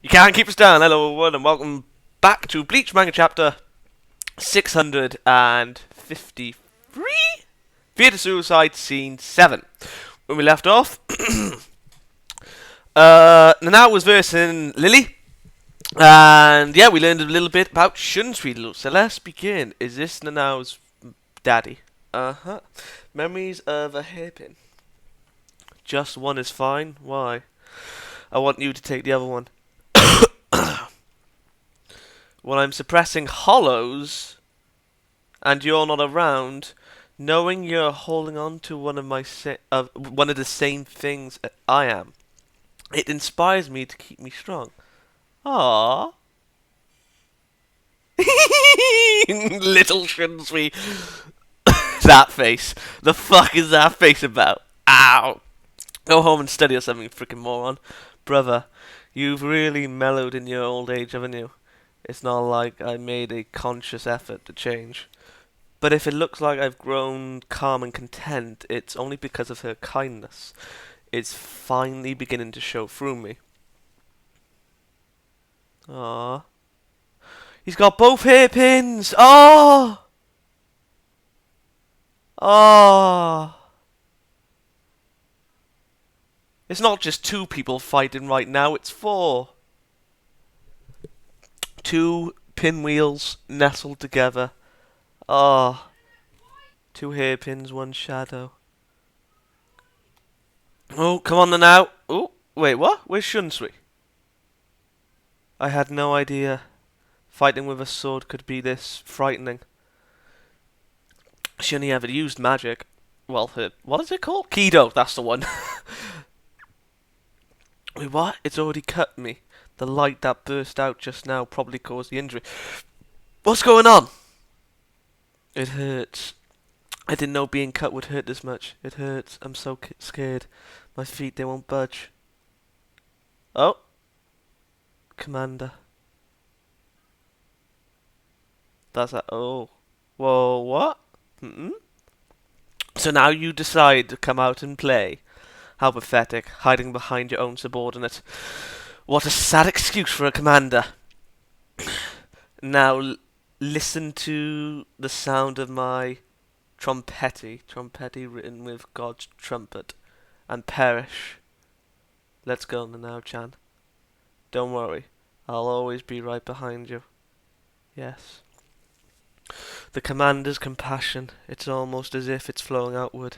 You can't keep us down. Hello, everyone, and welcome back to Bleach Manga Chapter 653? Fear to Suicide Scene 7. When we left off, Nanao was versing Lille, and yeah, we learned a little bit about Shunsui. So let's begin. Is this Nanao's daddy? Uh-huh. Memories of a hairpin. Just one is fine. Why? I want you to take the other one. When I'm suppressing hollows and you're not around, knowing you're holding on to one of one of the same things I am, it inspires me to keep me strong. Ah, little Shunsui. That face. The fuck is that face about? Ow! Go home and study or something, you freaking moron. Brother, you've really mellowed in your old age, haven't you? It's not like I made a conscious effort to change. But if it looks like I've grown calm and content, it's only because of her kindness. It's finally beginning to show through me. Ah, he's got both hairpins! Oh! Oh! It's not just two people fighting right now, it's four. Two pinwheels nestled together. Ah, two hairpins, one shadow. Oh, come on now. Oh, wait, what? Where's Shunsui? I had no idea fighting with a sword could be this frightening. She only ever used magic. Well, what is it called? Kido, that's the one. Wait, what? It's already cut me. The light that burst out just now probably caused the injury. What's going on? It hurts. I didn't know being cut would hurt this much. It hurts. I'm so scared. My feet, they won't budge. Oh. Commander. That's a... Oh. Whoa, what? So now you decide to come out and play. How pathetic, hiding behind your own subordinate. What a sad excuse for a commander. Now listen to the sound of my trompetti written with God's trumpet, and perish. Let's go now, Chan. Don't worry, I'll always be right behind you. Yes. The commander's compassion, it's almost as if it's flowing outwards.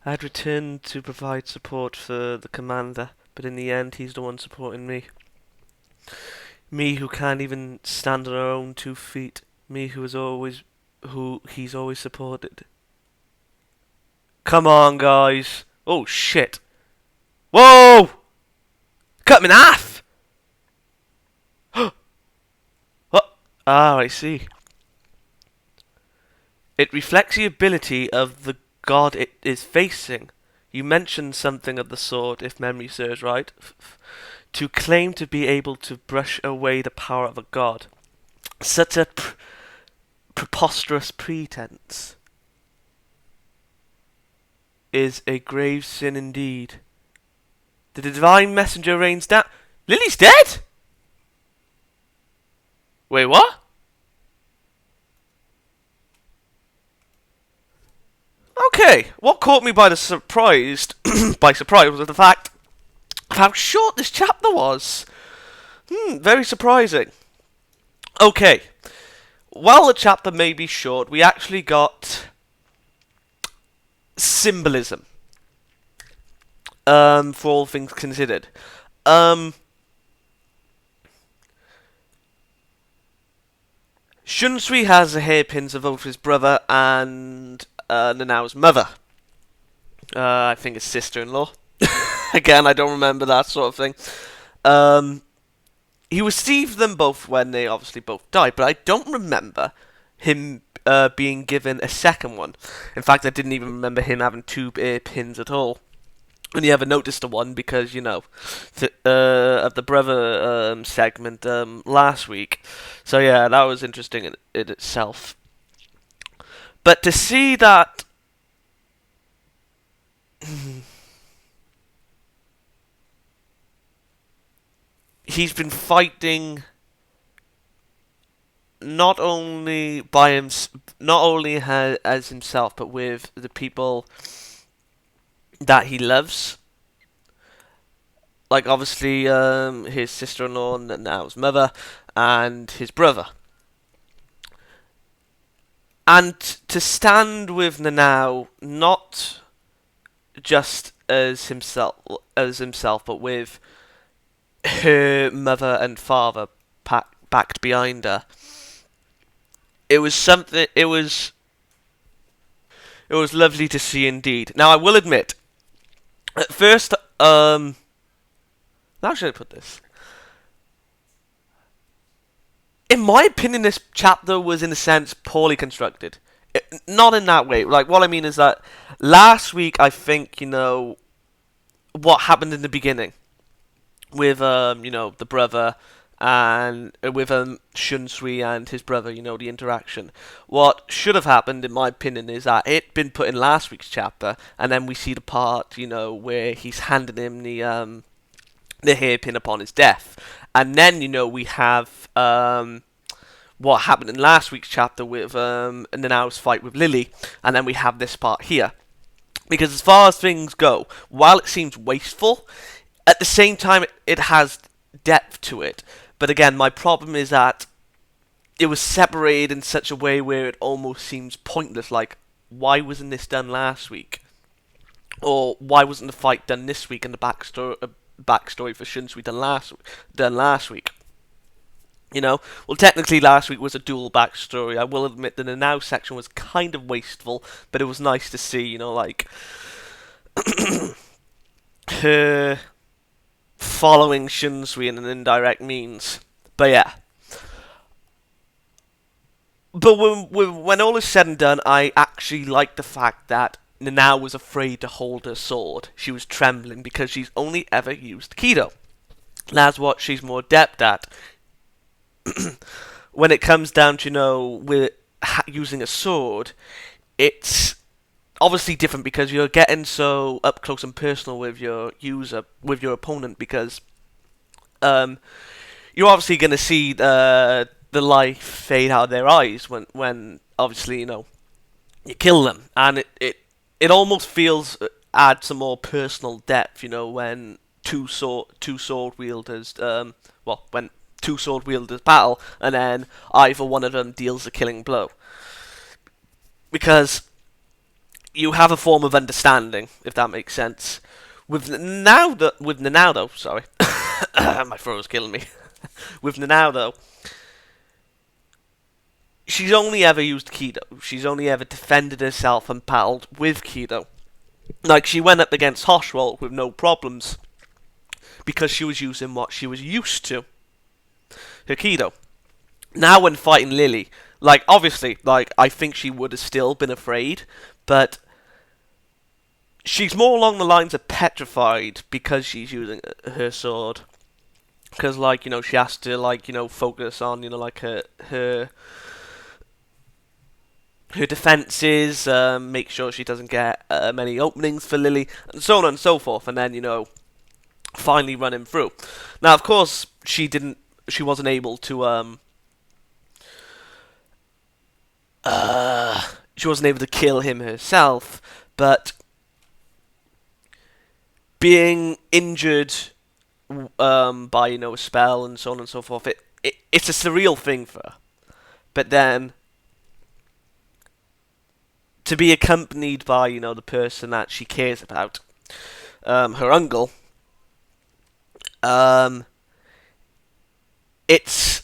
I had returned to provide support for the commander, but in the end he's the one supporting me. Me who can't even stand on our own 2 feet. Me who he's always supported. Come on, guys. Oh, shit. Whoa! Cut him in half! What? Ah, I see. It reflects the ability of the god it is facing. You mentioned something of the sort, if memory serves right. To claim to be able to brush away the power of a god. Such a preposterous pretense is a grave sin indeed. The divine messenger rains down. Lily's dead? Wait, what? Okay, what caught me by the surprise was the fact of how short this chapter was. Very surprising. Okay, while the chapter may be short, we actually got symbolism. For all things considered. Shunsui has the hairpins of both his brother and Nanao's mother. I think his sister-in-law. Again, I don't remember that sort of thing. He received them both when they obviously both died, but I don't remember him being given a second one. In fact, I didn't even remember him having 2 pins at all. Only ever noticed the one because, you know, of the brother segment last week. So yeah, that was interesting in itself. But to see that... he's been fighting not only by him, not only as himself, but with the people that he loves. Like obviously, his sister-in-law, Nanao's mother, and his brother. And to stand with Nanao, not just as himself, but with her mother and father backed behind her. It was something. It was lovely to see indeed. Now I will admit, at first, how should I put this? In my opinion, this chapter was, in a sense, poorly constructed. Not in that way. Like, what I mean is that last week, I think, what happened in the beginning with, the brother and with Shunsui and his brother, the interaction. What should have happened, in my opinion, is that it'd been put in last week's chapter, and then we see the part, where he's handing him the hairpin upon his death. And then, we have what happened in last week's chapter with Nanao's fight with Lille, and then we have this part here. Because as far as things go, while it seems wasteful, at the same time it has depth to it. But again, my problem is that it was separated in such a way where it almost seems pointless. Like, why wasn't this done last week? Or why wasn't the fight done this week and the backstory for Shunsui done last week? Well, technically last week was a dual backstory. I will admit that the now section was kind of wasteful, but it was nice to see, her following Shunsui in an indirect means. But yeah. But when all is said and done, I actually like the fact that Nanao was afraid to hold her sword. She was trembling because she's only ever used Kido. That's what she's more adept at. When it comes down to, with using a sword, it's obviously different because you're getting so up close and personal with your opponent, because you're obviously going to see the life fade out of their eyes when obviously, you kill them. And it almost feels add some more personal depth, when two sword wielders, when two sword wielders battle, and then either one of them deals a killing blow. Because you have a form of understanding, if that makes sense. With Nanao though, sorry. My throat is killing me. With Nanao though, she's only ever used Kido. She's only ever defended herself and battled with Kido. Like, she went up against Hoshwald with no problems, because she was using what she was used to, her Kido. Now when fighting Lille, obviously, I think she would have still been afraid, but she's more along the lines of petrified because she's using her sword. Because, she has to, focus on, her defences, make sure she doesn't get many openings for Lille, and so on and so forth, and then, finally run him through. Now, of course, she wasn't able to, she wasn't able to kill him herself, but being injured by, a spell and so on and so forth, it's a surreal thing for her. But then, to be accompanied by, the person that she cares about, her uncle, it's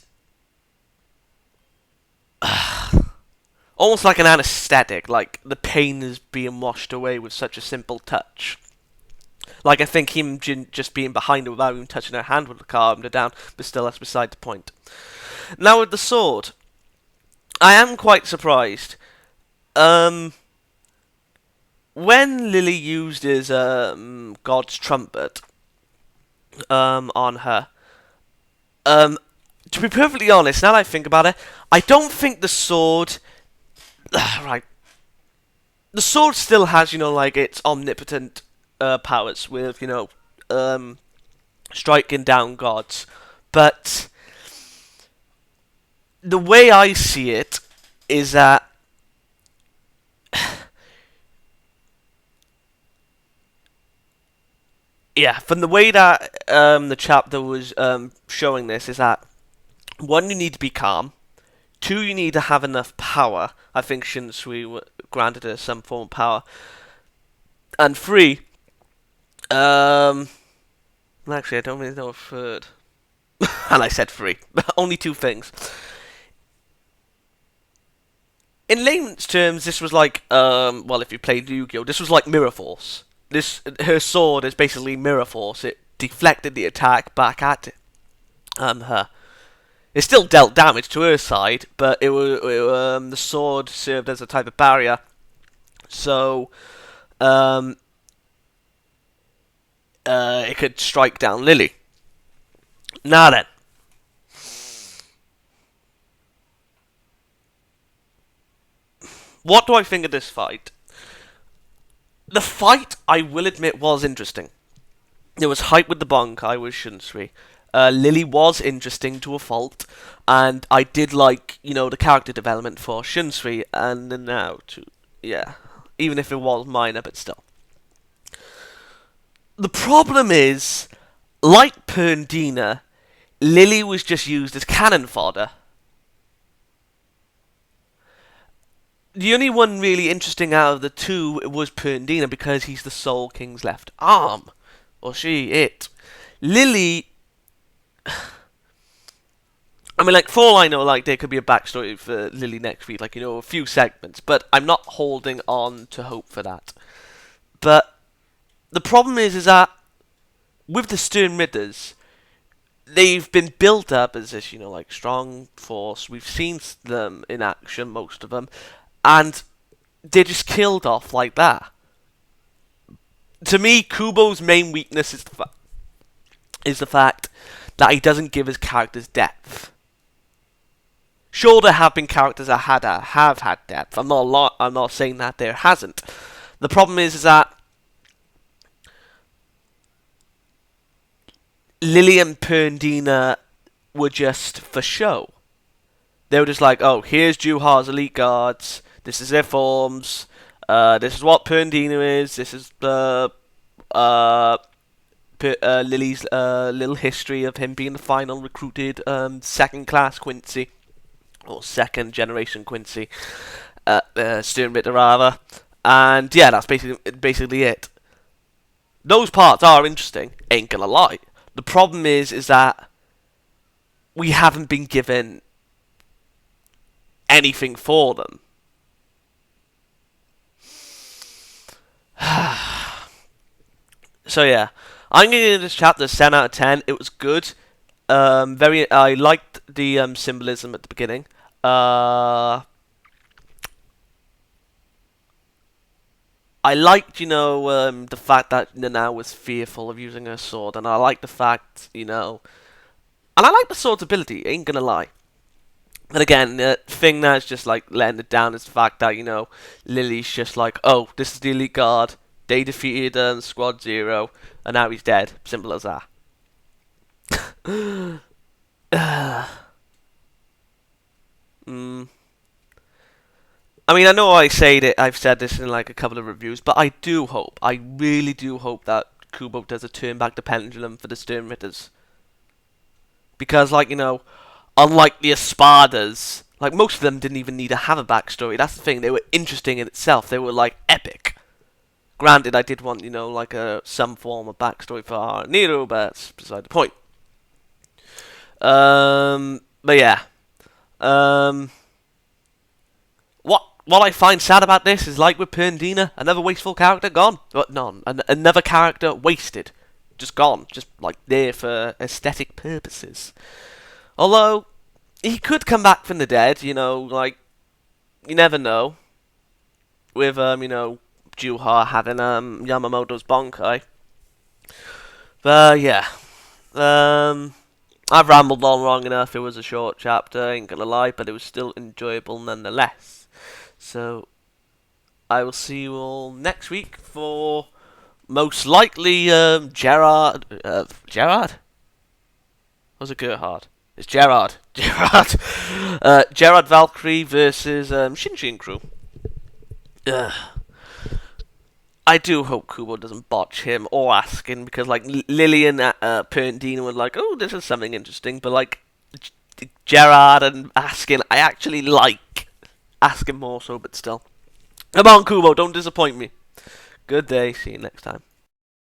almost like an anesthetic. Like, the pain is being washed away with such a simple touch. I think him just being behind her without even touching her hand would have calmed her down, but still, that's beside the point. Now, with the sword, I am quite surprised. When Lille used his God's trumpet on her, to be perfectly honest, now that I think about it, I don't think the sword... right. The sword still has, its omnipotent powers with, striking down gods. But the way I see it is that yeah, from the way that the chapter was showing this is that one, you need to be calm. Two, you need to have enough power. I think Shunsui granted her some form of power. And three, actually, I don't really know a third. And I said three. Only two things. In layman's terms, this was like, well, if you played Yu-Gi-Oh, this was like Mirror Force. Her sword is basically Mirror Force. It deflected the attack back at her. It still dealt damage to her side, but the sword served as a type of barrier. So, it could strike down Lille. Now then. What do I think of this fight? The fight, I will admit, was interesting. There was hype with the Bankai with Shunsui. Lille was interesting to a fault, and I did like, the character development for Shunsui and Nanao too. Yeah, even if it was minor, but still. The problem is, like Perndina, Lille was just used as cannon fodder. The only one really interesting out of the two was Perndina because he's the Soul King's left arm. Or it. Lille, I mean, for all I know, there could be a backstory for Lille next week, a few segments, but I'm not holding on to hope for that. But the problem is that with the Stern Ridders, they've been built up as this, strong force. We've seen them in action, most of them, and they're just killed off like that. To me, Kubo's main weakness is the fact that he doesn't give his characters depth. Sure, there have been characters that have had depth. I'm not saying that there hasn't. The problem is that Lille and Perndina were just for show. They were just like, oh, here's Juhar's elite guards. This is their forms. This is what Perndina is. This is Lille's little history of him being the final recruited second-class Quincy. Or second-generation Quincy. Stern Ritter, rather. And, yeah, that's basically it. Those parts are interesting, ain't gonna lie. The problem is that we haven't been given anything for them. So yeah, I'm gonna give this chapter a 10 out of 10. It was good. I liked the symbolism at the beginning. I liked, the fact that Nanao was fearful of using her sword, and I like the fact, and I like the sword's ability, ain't gonna lie. And again, the thing that's just, letting it down is the fact that, Lille's just oh, this is the elite guard, they defeated Squad Zero, and now he's dead. Simple as that. I mean, I know I've said this in a couple of reviews, but I really do hope that Kubo does a turn back the pendulum for the Stern Ritters. Because, unlike the Espadas, most of them didn't even need to have a backstory. That's the thing, they were interesting in itself. They were, epic. Granted, I did want, some form of backstory for Nero, but that's beside the point. But yeah. What I find sad about this is with Perndina, another wasteful character gone. But no, another character wasted. Just gone. Just there for aesthetic purposes. Although, he could come back from the dead, you never know. With, Juha having, Yamamoto's Bankai. But, yeah. I've rambled on long enough. It was a short chapter, ain't gonna lie, but it was still enjoyable nonetheless. So, I will see you all next week for most likely, Gerard? Was it Gerhard? It's Gerard. Gerard. Gerard Valkyrie versus Shinji and crew. Ugh. I do hope Kubo doesn't botch him or Askin, because like Lily and Perndina were like, oh, this is something interesting, but like Gerard and Askin, I actually like Askin more so, but still. Come on, Kubo, don't disappoint me. Good day, see you next time.